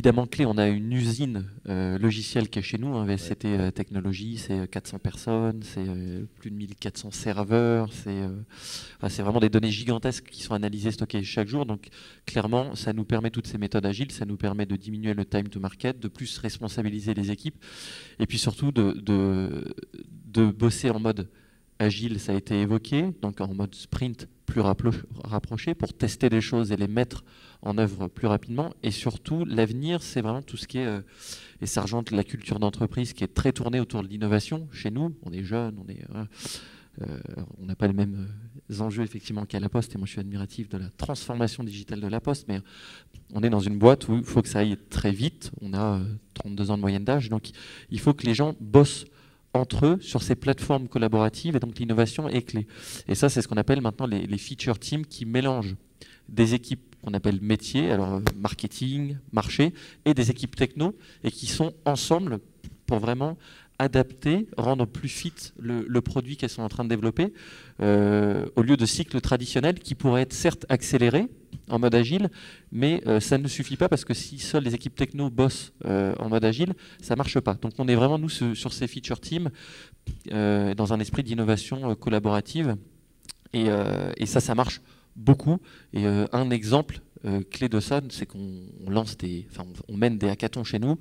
évidemment clé. On a une usine logicielle qui est chez nous, hein, VSCT Technologies, c'est 400 personnes, c'est plus de 1400 serveurs, c'est vraiment des données gigantesques qui sont analysées, stockées chaque jour. Donc clairement, ça nous permet, toutes ces méthodes agiles, ça nous permet de diminuer le time to market, de plus responsabiliser les équipes, et puis surtout de bosser en mode agile, ça a été évoqué, donc en mode sprint plus rapproché pour tester des choses et les mettre en œuvre plus rapidement. Et surtout, l'avenir, c'est vraiment tout ce qui est, et ça rejoint la culture d'entreprise qui est très tournée autour de l'innovation. Chez nous, on est jeunes, on n'a pas les mêmes enjeux effectivement qu'à La Poste, et moi je suis admiratif de la transformation digitale de La Poste, mais on est dans une boîte où il faut que ça aille très vite. On a 32 ans de moyenne d'âge, donc il faut que les gens bossent entre eux sur ces plateformes collaboratives, et donc l'innovation est clé. Et ça, c'est ce qu'on appelle maintenant les feature teams, qui mélangent des équipes qu'on appelle métiers, alors marketing, marché, et des équipes techno, et qui sont ensemble pour vraiment adapter, rendre plus fit le produit qu'elles sont en train de développer, au lieu de cycles traditionnels qui pourraient être certes accélérés en mode agile, mais ça ne suffit pas, parce que si seules les équipes techno bossent en mode agile, ça ne marche pas. Donc on est vraiment, nous, sur ces feature teams, dans un esprit d'innovation collaborative, et ça marche beaucoup. Et un exemple clé de ça, c'est qu'on on mène des hackathons chez nous,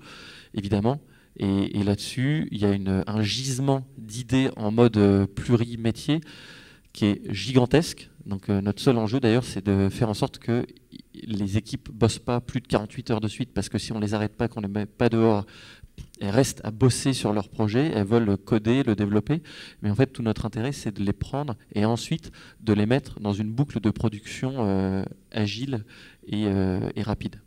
évidemment, et là-dessus, il y a un gisement d'idées en mode plurimétier qui est gigantesque. Donc notre seul enjeu d'ailleurs, c'est de faire en sorte que les équipes ne bossent pas plus de 48 heures de suite, parce que si on ne les arrête pas, qu'on ne les met pas dehors, elles restent à bosser sur leur projet, elles veulent le coder, le développer. Mais en fait, tout notre intérêt, c'est de les prendre et ensuite de les mettre dans une boucle de production agile et rapide.